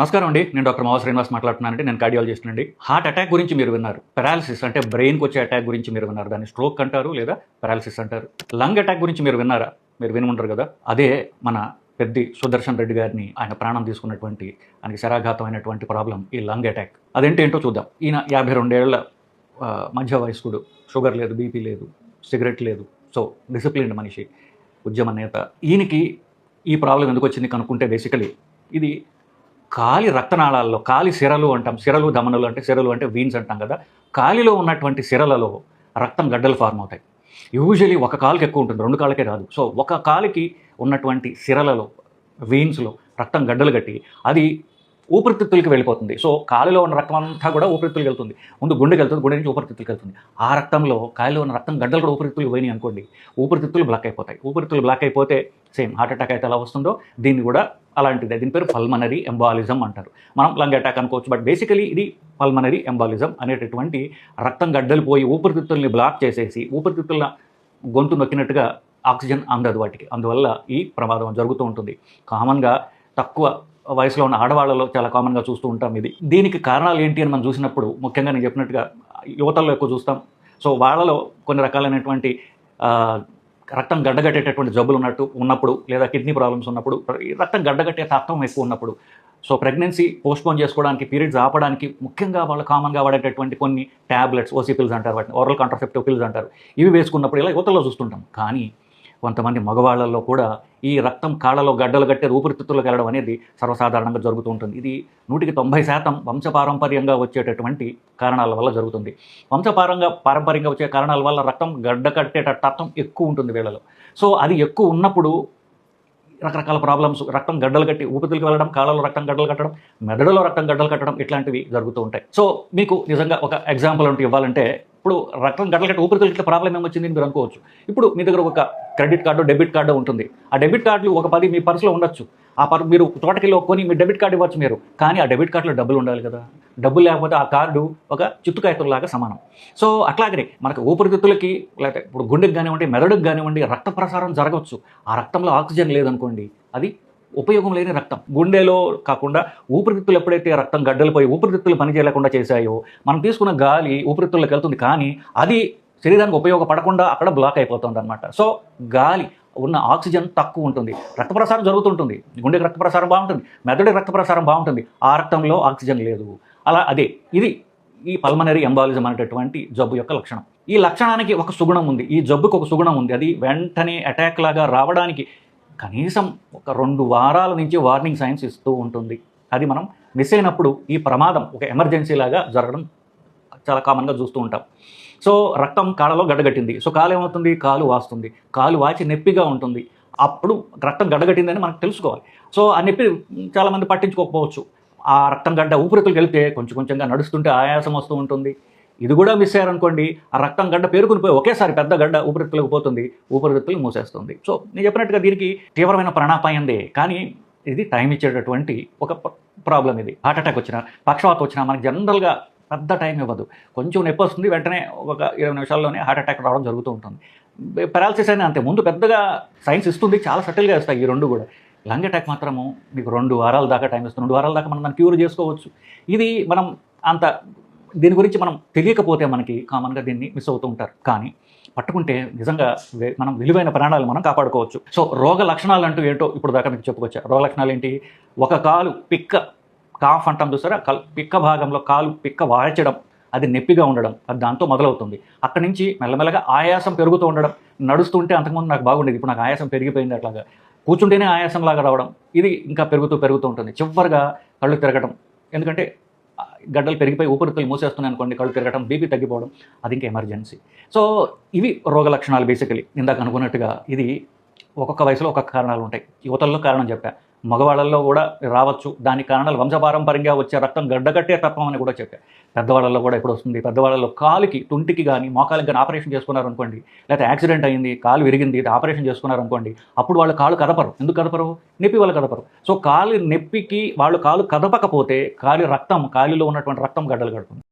నమస్కారం అండి. నేను డాక్టర్ మావ శ్రీనివాస్ మాట్లాడుతున్నానండి. నేను కార్డియాలజిస్ట్ అండి. హార్ట్ అటాక్ గురించి మీరు విన్నారు. పారాలిసిస్ అంటే బ్రెయిన్‌కి వచ్చే అటాక్ గురించి మీరు విన్నారు. దాన్ని స్ట్రోక్ అంటారు లేదా పారాలిసిస్ అంటారు. లంగ్ అటాక్ గురించి మీరు విన్నారా? మీరు విని ఉంటారు కదా. అదే మన పెద్ది సుదర్శన్ రెడ్డి గారిని ఆయన ప్రాణం తీసుకున్నటువంటి ఆయనకి శరాఘాతమైనటువంటి ప్రాబ్లం ఈ లంగ్ అటాక్. అదేంటో చూద్దాం. ఈయన 52 ఏళ్ల మధ్య వయస్కుడు. షుగర్ లేదు, బీపీ లేదు, సిగరెట్ లేదు. సో డిసిప్లిన్డ్ మనిషి, ఉద్యమ నేత. ఈయనకి ఈ ప్రాబ్లం ఎందుకు వచ్చింది కనుక్కుంటే బేసికలీ ఇది కాలి రక్తనాళాల్లో, కాలి సిరలు అంటాం. సిరలు ధమనులు అంటే, సిరలు అంటే వీన్స్ అంటాం కదా. కాలిలో ఉన్నటువంటి సిరలలో రక్తం గడ్డలు ఫార్మ్ అవుతాయి. యూజువలీ ఒక కాలుకి ఎక్కువ ఉంటుంది, 2 కాళ్ళకే రాదు. సో ఒక కాలికి ఉన్నటువంటి సిరలలో, వీన్స్లో రక్తం గడ్డలు కట్టి అది ఊపిరితిత్తులకి వెళ్ళిపోతుంది. సో కాలిలో ఉన్న రక్తం అంతా కూడా ఊపిరితిత్తులకి వెళ్తుంది. ముందు గుండెకి వెళ్తుంది, గుండె నుంచి ఊపిరితిత్తులకి వెళ్తుంది. ఆ రక్తంలో కాలిలో ఉన్న రక్తం గడ్డలు కూడా ఊపిరితిత్తులు పోయినాయి అనుకోండి, ఊపిరితిత్తులు బ్లాక్ అయిపోతాయి. ఊపిరితిత్తులు బ్లాక్ అయిపోతే సేమ్ హార్ట్ అటాక్ అయితే ఎలా వస్తుందో దీన్ని కూడా అలాంటిదే. దీని పేరు పల్మనరీ ఎంబాలిజం అంటారు. మనం లంగ్ అటాక్ అనుకోవచ్చు, బట్ బేసికలీ ఇది పల్మనరీ ఎంబాలిజం అనేటటువంటి రక్తం గడ్డలు పోయి ఊపిరితిత్తుల్ని బ్లాక్ చేసేసి ఊపిరితిత్తుల గొంతు నొక్కినట్టుగా ఆక్సిజన్ అందదు వాటికి. అందువల్ల ఈ ప్రమాదం జరుగుతూ ఉంటుంది. కామన్గా తక్కువ వయసులో ఉన్న ఆడవాళ్ళలో చాలా కామన్గా చూస్తూ ఉంటాం ఇది. దీనికి కారణాలు ఏంటి అని మనం చూసినప్పుడు ముఖ్యంగా నేను చెప్పినట్టుగా యువతల్లో ఎక్కువ చూస్తాం. సో వాళ్ళలో కొన్ని రకాలైనటువంటి రక్తం గడ్డగట్టేటటువంటి జబ్బులు ఉన్నప్పుడు లేదా కిడ్నీ ప్రాబ్లమ్స్ ఉన్నప్పుడు, రక్తం గడ్డగట్టే తత్వం ఎక్కువ ఉన్నప్పుడు, సో ప్రెగ్నెన్సీ పోస్ట్పోన్ చేసుకోవడానికి, పీరియడ్స్ ఆపడానికి ముఖ్యంగా వాళ్ళు కామన్గా వాడేటటువంటి కొన్ని ట్యాబ్లెట్స్, ఓసీ పిల్స్ అంటారు, వాటిని ఓరల్ కాంట్రాసెప్టివ్ పిల్స్ అంటారు. ఇవి వేసుకున్నప్పుడు ఇలా యువతల్లో చూస్తుంటాం. కానీ కొంతమంది మగవాళ్ళల్లో కూడా ఈ రక్తం కాళ్ళలో గడ్డలు కట్టే ఊపిరితిత్తులకు వెళ్ళడం అనేది సర్వసాధారణంగా జరుగుతూ ఉంటుంది. ఇది 90% వంశపారంపర్యంగా వచ్చేటటువంటి కారణాల వల్ల జరుగుతుంది. పారంపర్యంగా వచ్చే కారణాల వల్ల రక్తం గడ్డ కట్టేట తత్వం ఎక్కువ ఉంటుంది వీళ్ళలో. సో అది ఎక్కువ ఉన్నప్పుడు రకరకాల ప్రాబ్లమ్స్, రక్తం గడ్డలు కట్టి ఊపిరితిత్తులకు వెళ్ళడం, కాళ్ళలో రక్తం గడ్డలు కట్టడం, మెదడులో రక్తం గడ్డలు కట్టడం, ఇట్లాంటివి జరుగుతూ ఉంటాయి. సో మీకు నిజంగా ఒక ఎగ్జాంపుల్ అంటూ ఇవ్వాలంటే, ఇప్పుడు రక్తం గడ్డలు కట్టి ఊపిరితిత్తులకి ప్రాబ్లం ఏమొచ్చింది మీరు అనుకోవచ్చు. ఇప్పుడు మీ దగ్గర ఒక క్రెడిట్ కార్డు, డెబిట్ కార్డు ఉంటుంది. ఆ డెబిట్ కార్డులు ఒక 10 మీ పర్సులో ఉండొచ్చు. మీరు తోటకెళ్ళి కొని మీ డెబిట్ కార్డు ఇవ్వచ్చు మీరు. కానీ ఆ డెబిట్ కార్డులో డబ్బులు ఉండాలి కదా. డబ్బులు లేకపోతే ఆ కార్డు ఒక చిత్తుకాయతుల్లాగా సమానం. సో అట్లాగనే మనకు ఊపిరితిత్తులకి, లేకపోతే ఇప్పుడు గుండెకి కానివ్వండి, మెదడుకు కానివ్వండి రక్త ప్రసారం జరగవచ్చు. ఆ రక్తంలో ఆక్సిజన్ లేదనుకోండి, అది ఉపయోగం లేని రక్తం. గుండెలో కాకుండా ఊపిరితిత్తులు ఎప్పుడైతే రక్తం గడ్డలు పోయి ఊపిరితిత్తులు పనిచేయలేకుండా చేశాయో, మనం తీసుకున్న గాలి ఊపిరితిత్తులకు వెళ్తుంది, కానీ అది శరీరానికి ఉపయోగపడకుండా అక్కడ బ్లాక్ అయిపోతుంది అనమాట. సో గాలి ఉన్న ఆక్సిజన్ తక్కువ ఉంటుంది, రక్త ప్రసారం జరుగుతుంటుంది, గుండెకి రక్త ప్రసారం బాగుంటుంది, మెదడుకి రక్త ప్రసారం బాగుంటుంది, ఆ రక్తంలో ఆక్సిజన్ లేదు. అలా ఇది ఈ పల్మనరీ ఎంబాలిజం అనేటటువంటి జబ్బు యొక్క లక్షణం. ఈ లక్షణానికి ఒక సుగుణం ఉంది, ఈ జబ్బుకి ఒక సుగుణం ఉంది. అది వెంటనే అటాక్ లాగా రావడానికి కనీసం ఒక 2 వారాల నుంచి వార్నింగ్ సైన్స్ ఇస్తూ ఉంటుంది. అది మనం మిస్ అయినప్పుడు ఈ ప్రమాదం ఒక ఎమర్జెన్సీ లాగా జరగడం చాలా కామన్గా చూస్తూ ఉంటాం. సో రక్తం కాళ్ళలో గడ్డగట్టింది. సో కాలు ఏమవుతుంది, కాలు వాస్తుంది, కాలు వాచి నొప్పిగా ఉంటుంది. అప్పుడు రక్తం గడ్డగట్టిందని మనకు తెలుసుకోవాలి. సో ఆ నొప్పి చాలామంది పట్టించుకోకపోవచ్చు. ఆ రక్తం గడ్డ ఊపిరితిత్తులకు వెళ్తే కొంచెంగా నడుస్తుంటే ఆయాసం వస్తూ ఉంటుంది. ఇది కూడా మిస్ అయ్యారనుకోండి, ఆ రక్తం గడ్డ పేరుకుని పోయి ఒకేసారి పెద్ద గడ్డ ఊపిరితిత్తులకు పోతుంది, ఊపిరితిత్తులు మూసేస్తుంది. సో నేను చెప్పినట్టుగా దీనికి తీవ్రమైన ప్రాణాపాయందే. కానీ ఇది టైం ఇచ్చేటటువంటి ఒక ప్రాబ్లం. ఇది హార్ట్ అటాక్ వచ్చినా, పక్షవాతం వచ్చినా మనకి జనరల్గా పెద్ద టైం ఇవ్వదు. కొంచెం నొప్పి వస్తుంది, వెంటనే ఒక 20 నిమిషాల్లోనే హార్ట్ అటాక్ రావడం జరుగుతూ ఉంటుంది. పారాలిసిస్ అయినా అంతే, ముందు పెద్దగా సైన్స్ ఇస్తుంది, చాలా సటిల్గా ఇస్తాయి ఈ 2 కూడా. లంగ్ అటాక్ మాత్రము మీకు 2 వారాల దాకా టైం ఇస్తుంది. 2 వారాల దాకా మనం దాన్ని క్యూర్ చేసుకోవచ్చు. ఇది మనం అంత దీని గురించి మనం తెలియకపోతే మనకి కామన్గా దీన్ని మిస్ అవుతూ ఉంటారు. కానీ పట్టుకుంటే నిజంగా మనం విలువైన ప్రాణాలు మనం కాపాడుకోవచ్చు. సో రోగ లక్షణాలు అంటూ ఏంటో ఇప్పుడు దాకా మీకు చెప్పుకొచ్చా. రోగ లక్షణాలు ఏంటి? ఒక కాలు కాఫ్ అంటాం చూసారా, పిక్క భాగంలో కాలు పిక్క వాచడం, అది నొప్పిగా ఉండడం, అది దాంతో మొదలవుతుంది. అక్కడి నుంచి మెల్లమెల్లగా ఆయాసం పెరుగుతూ ఉండడం. నడుస్తుంటే అంతకుముందు నాకు బాగుండేది, ఇప్పుడు నాకు ఆయాసం పెరిగిపోయింది, అట్లాగా కూర్చుంటేనే ఆయాసంలాగా రావడం, ఇది ఇంకా పెరుగుతూ ఉంటుంది. చివరిగా కళ్ళు తిరగడం, ఎందుకంటే గడ్డలు పెరిగిపోయి ఊపిరితిత్తులు మూసేస్తున్నాయి అనుకోండి, కళ్ళు తిరగడం, బీపీ తగ్గిపోవడం, అది ఇంకా ఎమర్జెన్సీ. సో ఇవి రోగ లక్షణాలు. బేసికలీ ఇందాక అనుకున్నట్టుగా ఇది ఒక్కొక్క వయసులో ఒక్కొక్క కారణాలు ఉంటాయి. యువతల్లో కారణం చెప్పా, మగవాళ్ళల్లో కూడా రావచ్చు. దానికి కారణాలు వంశపారంపర్యంగా వచ్చే రక్తం గడ్డగట్టే తత్వం అని కూడా చెప్పా. పెద్దవాళ్ళల్లో కూడా ఎప్పుడు వస్తుంది, పెద్దవాళ్ళలో కాలుకి, తుంటికి కానీ మోకాలికి కానీ ఆపరేషన్ చేసుకున్నారనుకోండి, లేకపోతే యాక్సిడెంట్ అయింది, కాలు విరిగింది, ఆపరేషన్ చేసుకున్నారనుకోండి, అప్పుడు వాళ్ళు కాలు కదపరు. ఎందుకు కదపరు? నొప్పి వాళ్ళు కదపరు. సో కాలు నొప్పికి వాళ్ళు కాలు కదపకపోతే కాలిలో ఉన్నటువంటి రక్తం గడ్డలు కడుతుంది.